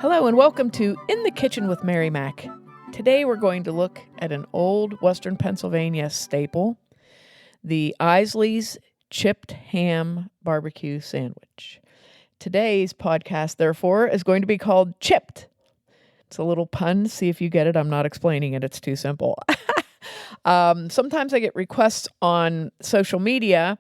Hello and welcome to In the Kitchen with Mary Mac. Today we're going to look at an old Western Pennsylvania staple, the Isley's chipped ham barbecue sandwich. Today's podcast, therefore, is going to be called Chipped. It's a little pun. See if you get it. I'm not explaining it. It's too simple. Sometimes I get requests on social media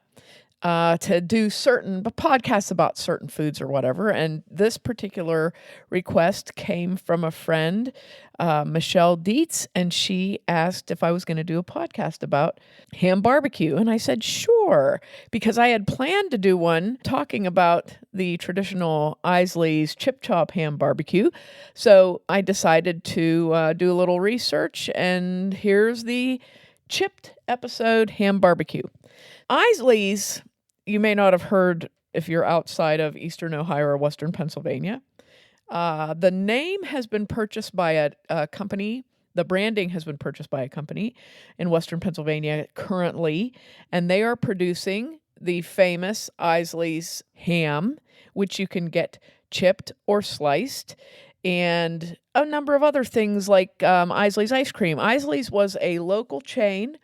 to do certain podcasts about certain foods or whatever. And this particular request came from a friend, Michelle Dietz, and she asked if I was going to do a podcast about ham barbecue. And I said, sure, because I had planned to do one talking about the traditional Isley's chip chop ham barbecue. So I decided to do a little research, and here's the chipped episode ham barbecue. Isley's, you may not have heard if you're outside of Eastern Ohio or Western Pennsylvania. The name has been purchased by a company. The branding has been purchased by a company in Western Pennsylvania currently, and they are producing the famous Isley's ham, which you can get chipped or sliced, and a number of other things like Isley's ice cream. Isley's was a local chain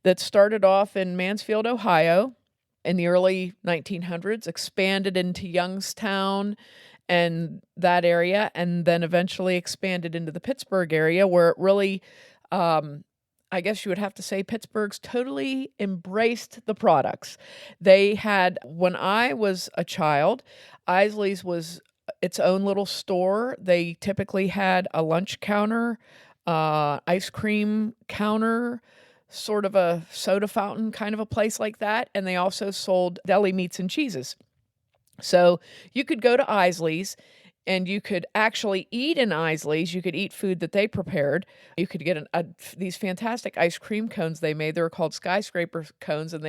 that started off in Mansfield, Ohio in the early 1900s, expanded into Youngstown and that area, and then eventually expanded into the Pittsburgh area where it really, I guess you would have to say Pittsburgh's totally embraced the products. They had, when I was a child, Isley's was its own little store. They typically had a lunch counter, ice cream counter, sort of a soda fountain kind of a place like that. And they also sold deli meats and cheeses. So you could go to Isley's and you could actually eat in Isley's. You could eat food that they prepared. You could get these fantastic ice cream cones they made. They were called skyscraper cones, and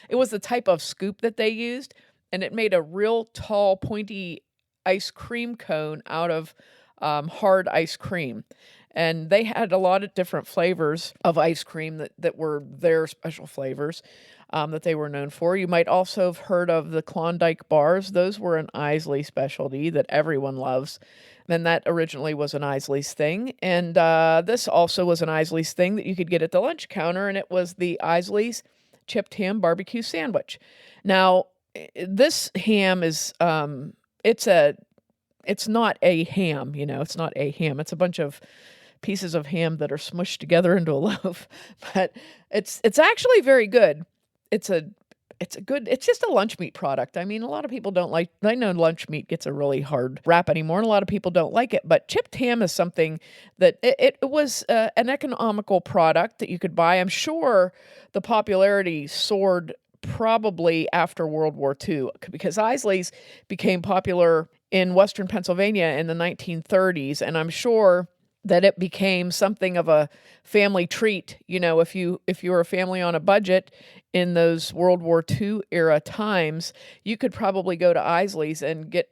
it was the type of scoop that they used. And it made a real tall, pointy ice cream cone out of hard ice cream. And they had a lot of different flavors of ice cream that were their special flavors that they were known for. You might also have heard of the Klondike bars. Those were an Isley specialty that everyone loves. And that originally was an Isley's thing. And this also was an Isley's thing that you could get at the lunch counter, and it was the Isley's chipped ham barbecue sandwich. Now, this ham is, it's not a ham, it's not a ham. It's a bunch of pieces of ham that are smushed together into a loaf, but it's actually very good. It's just a lunch meat product. I mean, a lot of people don't like, I know lunch meat gets a really hard rap anymore, and a lot of people don't like it, but chipped ham is something that it was an economical product that you could buy. I'm sure the popularity soared probably after World War II, because Isley's became popular in Western Pennsylvania in the 1930s, and I'm sure that it became something of a family treat. If you were a family on a budget in those World War II era times, you could probably go to Isley's and get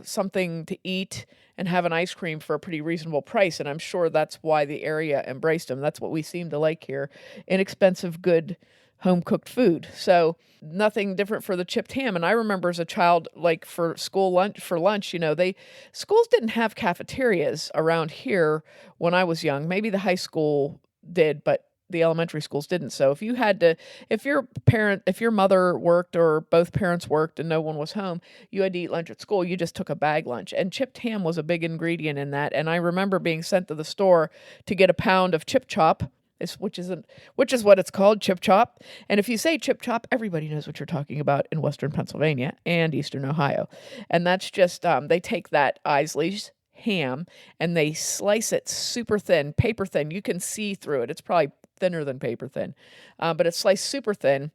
something to eat and have an ice cream for a pretty reasonable price. And I'm sure that's why the area embraced them. That's what we seem to like here. Inexpensive, good home-cooked food. So nothing different for the chipped ham. And I remember as a child, like for lunch, schools didn't have cafeterias around here when I was young. Maybe the high school did, but the elementary schools didn't. So if your mother worked or both parents worked and no one was home, you had to eat lunch at school. You just took a bag lunch, and chipped ham was a big ingredient in that. And I remember being sent to the store to get a pound of chip chop, which is what it's called, chip chop. And if you say chip chop, everybody knows what you're talking about in Western Pennsylvania and Eastern Ohio. And that's just, they take that Isley's ham and they slice it super thin, paper thin. You can see through it. It's probably thinner than paper thin, but it's sliced super thin.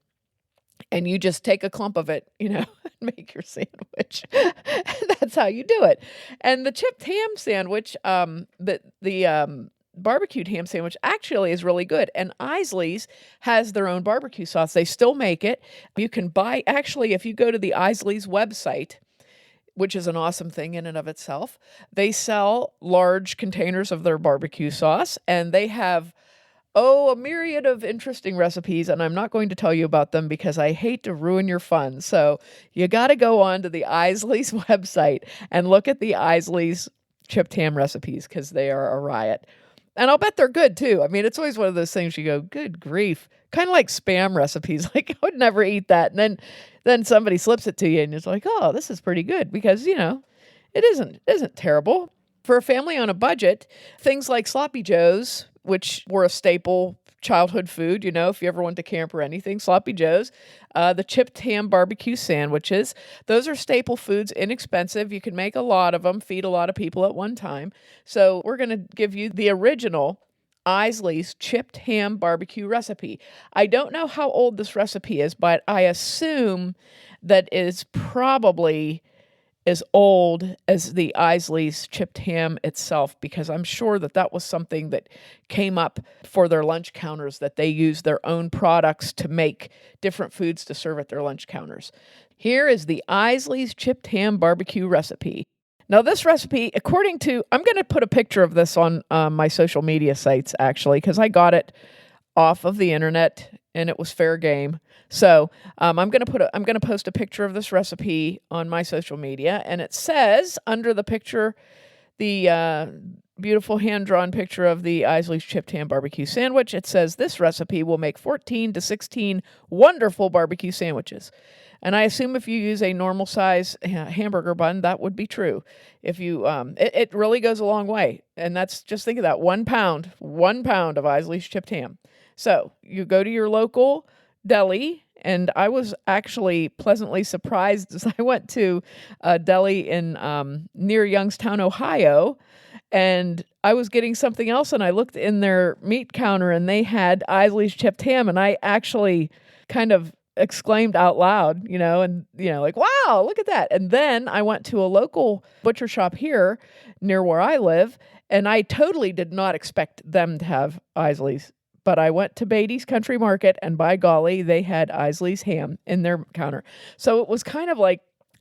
And you just take a clump of it, and make your sandwich. That's how you do it. And the chipped ham sandwich, the barbecued ham sandwich actually is really good. And Isley's has their own barbecue sauce. They still make it. You can buy, actually, if you go to the Isley's website, which is an awesome thing in and of itself, they sell large containers of their barbecue sauce, and they have a myriad of interesting recipes, and I'm not going to tell you about them because I hate to ruin your fun. So you got to go on to the Isley's website and look at the Isley's chipped ham recipes because they are a riot. And I'll bet they're good too. I mean, it's always one of those things you go, good grief. Kind of like spam recipes. Like, I would never eat that. And then somebody slips it to you and it's like, oh, this is pretty good because, it isn't terrible. For a family on a budget, things like sloppy joes, which were a staple childhood food, if you ever went to camp or anything, sloppy joes, the chipped ham barbecue sandwiches, those are staple foods, inexpensive. You can make a lot of them, feed a lot of people at one time. So we're going to give you the original Isley's chipped ham barbecue recipe. I don't know how old this recipe is, but I assume that it's probably as old as the Isley's chipped ham itself, because I'm sure that was something that came up for their lunch counters, that they use their own products to make different foods to serve at their lunch counters. Here is the Isley's chipped ham barbecue recipe. Now, this recipe, I'm going to put a picture of this on my social media sites, actually, because I got it off of the internet and it was fair game. So I'm going to post a picture of this recipe on my social media, and it says under the picture, the beautiful hand-drawn picture of the Isley's chipped ham barbecue sandwich, it says this recipe will make 14 to 16 wonderful barbecue sandwiches. And I assume if you use a normal size hamburger bun, that would be true. If you, it really goes a long way. And just think of that, 1 pound of Isley's chipped ham. So you go to your local deli, and I was actually pleasantly surprised as I went to a deli in near Youngstown, Ohio, and I was getting something else, and I looked in their meat counter, and they had Isley's chipped ham, and I actually kind of exclaimed out loud, like, wow, look at that. And then I went to a local butcher shop here near where I live, and I totally did not expect them to have Isley's. But I went to Beatty's Country Market, and by golly, they had Isley's ham in their counter. So it was kind of like,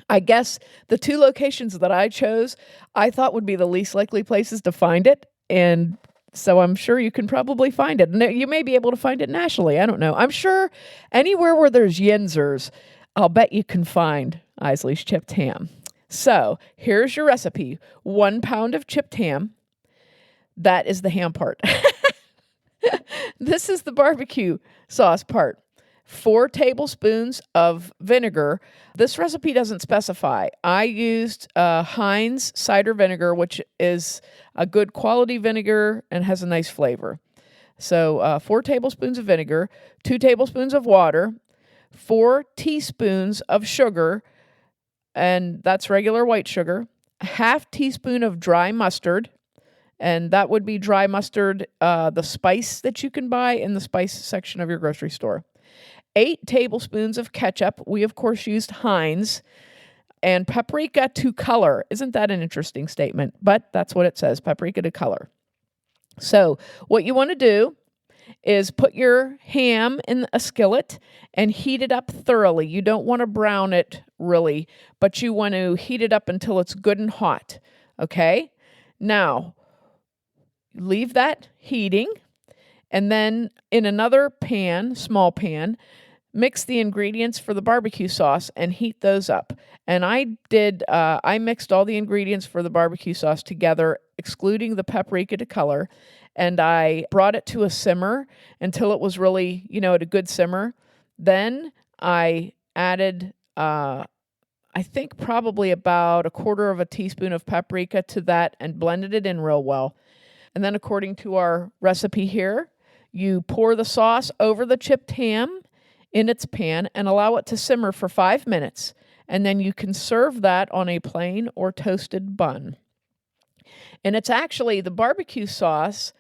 I guess the two locations that I chose, I thought would be the least likely places to find it. And so I'm sure you can probably find it. And you may be able to find it nationally. I don't know. I'm sure anywhere where there's Yinzers, I'll bet you can find Isley's chipped ham. So here's your recipe. 1 pound of chipped ham. That is the ham part. This is the barbecue sauce part. 4 tablespoons of vinegar. This recipe doesn't specify. I used Yinz cider vinegar, which is a good quality vinegar and has a nice flavor. So 4 tablespoons of vinegar, 2 tablespoons of water, 4 teaspoons of sugar, and that's regular white sugar, a half teaspoon of dry mustard, and that would be dry mustard, the spice that you can buy in the spice section of your grocery store. 8 tablespoons of ketchup. We, of course, used Heinz. And paprika to color. Isn't that an interesting statement? But that's what it says, paprika to color. So what you want to do is put your ham in a skillet and heat it up thoroughly. You don't want to brown it really, but you want to heat it up until it's good and hot. Okay? Now, leave that heating, and then in another pan, small pan, mix the ingredients for the barbecue sauce and heat those up. And I mixed all the ingredients for the barbecue sauce together, excluding the paprika to color, and I brought it to a simmer until it was really, at a good simmer. Then I added, I think probably about 1/4 teaspoon of paprika to that and blended it in real well. And then according to our recipe here, you pour the sauce over the chipped ham in its pan and allow it to simmer for 5 minutes. And then you can serve that on a plain or toasted bun. And it's actually the barbecue sauce.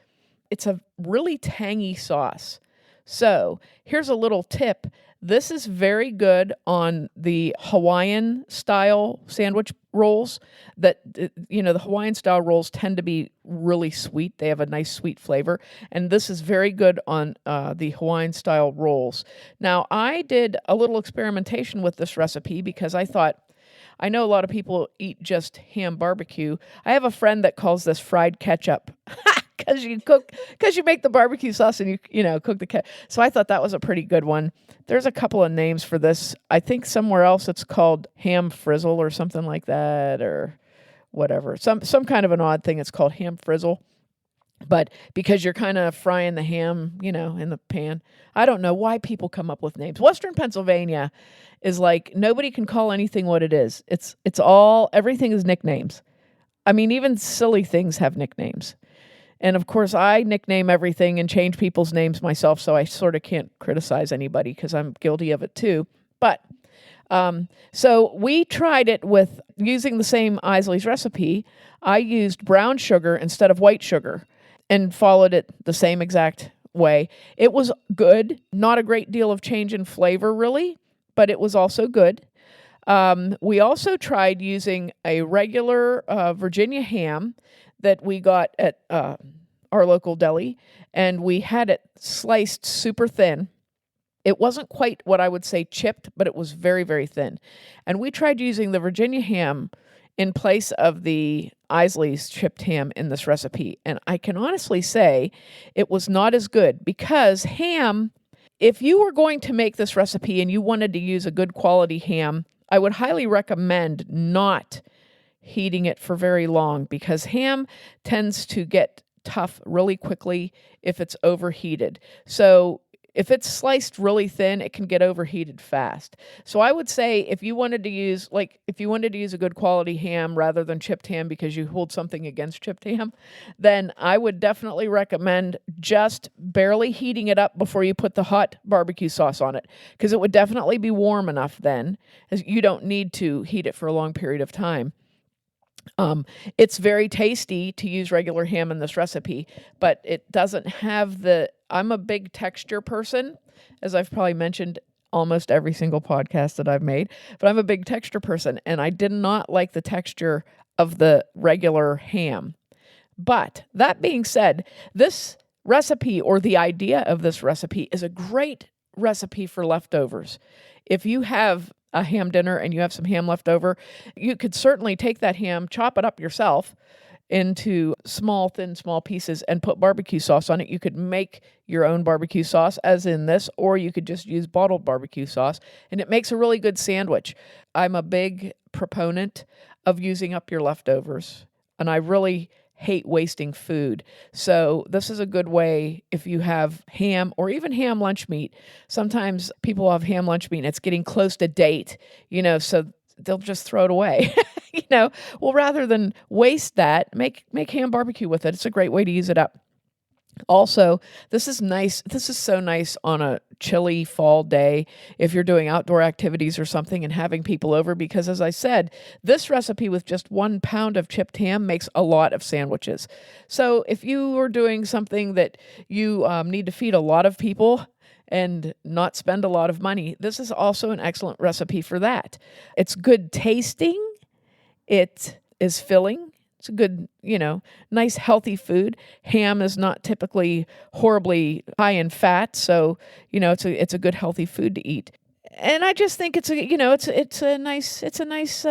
It's a really tangy sauce. So here's a little tip. This is very good on the Hawaiian style sandwich rolls that, the Hawaiian style rolls tend to be really sweet. They have a nice sweet flavor. And this is very good on the Hawaiian style rolls. Now, I did a little experimentation with this recipe because I thought, I know a lot of people eat just ham barbecue. I have a friend that calls this fried ketchup. Because you make the barbecue sauce and you cook the ketchup. So I thought that was a pretty good one. There's a couple of names for this. I think somewhere else it's called ham frizzle or something like that, or whatever. Some kind of an odd thing. It's called ham frizzle. But because you're kind of frying the ham, in the pan. I don't know why people come up with names. Western Pennsylvania is like nobody can call anything what it is. Everything is nicknames. I mean, even silly things have nicknames. And of course, I nickname everything and change people's names myself, so I sort of can't criticize anybody because I'm guilty of it too. But so we tried it with using the same Isley's recipe. I used brown sugar instead of white sugar and followed it the same exact way. It was good, not a great deal of change in flavor really, but it was also good. We also tried using a regular Virginia ham that we got at our local deli, and we had it sliced super thin. It wasn't quite what I would say chipped, but it was very, very thin. And we tried using the Virginia ham in place of the Isley's chipped ham in this recipe. And I can honestly say it was not as good because ham, if you were going to make this recipe and you wanted to use a good quality ham, I would highly recommend not heating it for very long because ham tends to get tough really quickly if it's overheated. So if it's sliced really thin, it can get overheated fast. So I would say if you wanted to use a good quality ham rather than chipped ham because you hold something against chipped ham, then I would definitely recommend just barely heating it up before you put the hot barbecue sauce on it, because it would definitely be warm enough then, as you don't need to heat it for a long period of time. It's very tasty to use regular ham in this recipe, but it doesn't have I'm a big texture person, as I've probably mentioned almost every single podcast that I've made, but I'm a big texture person, and I did not like the texture of the regular ham. But that being said, this recipe, or the idea of this recipe, is a great recipe for leftovers. If you have a ham dinner and you have some ham left over, you could certainly take that ham, chop it up yourself into thin, small pieces and put barbecue sauce on it. You could make your own barbecue sauce, as in this, or you could just use bottled barbecue sauce, and it makes a really good sandwich. I'm a big proponent of using up your leftovers, and I really hate wasting food. So this is a good way if you have ham or even ham lunch meat. Sometimes people have ham lunch meat and it's getting close to date, so they'll just throw it away. Well, rather than waste that, make ham barbecue with it. It's a great way to use it up. Also, this is nice. This is so nice on a chilly fall day if you're doing outdoor activities or something and having people over, because as I said, this recipe with just 1 pound of chipped ham makes a lot of sandwiches. So if you are doing something that you need to feed a lot of people and not spend a lot of money, this is also an excellent recipe for that. It's good tasting. It is filling. It's a good, nice healthy food. Ham is not typically horribly high in fat, so it's a good healthy food to eat. And I just think it's a nice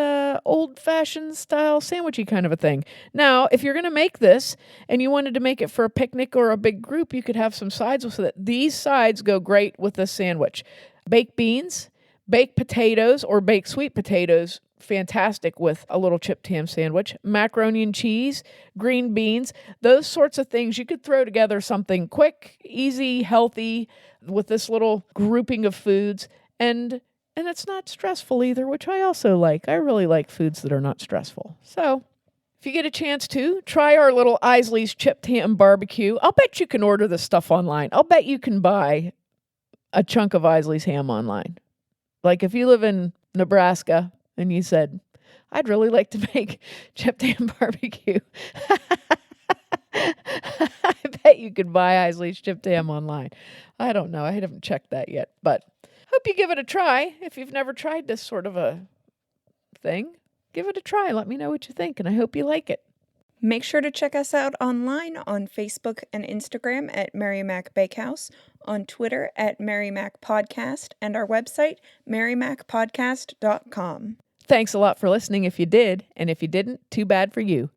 old fashioned style sandwichy kind of a thing. Now, if you're gonna make this and you wanted to make it for a picnic or a big group, you could have some sides with it. These sides go great with this sandwich: baked beans, baked potatoes, or baked sweet potatoes. Fantastic with a little chipped ham sandwich, macaroni and cheese, green beans, those sorts of things. You could throw together something quick, easy, healthy with this little grouping of foods, and it's not stressful either, which I also like. I really like foods that are not stressful. So if you get a chance to, try our little Isley's chipped ham barbecue. I'll bet you can order this stuff online. I'll bet you can buy a chunk of Isley's ham online. Like if you live in Nebraska, and you said, I'd really like to make chipped ham barbecue. I bet you could buy Isley's chipped ham online. I don't know. I haven't checked that yet, but hope you give it a try. If you've never tried this sort of a thing, give it a try. Let me know what you think, and I hope you like it. Make sure to check us out online on Facebook and Instagram at Mary Mac Bakehouse, on Twitter at Mary Mac Podcast, and our website, marymacpodcast.com. Thanks a lot for listening if you did, and if you didn't, too bad for you.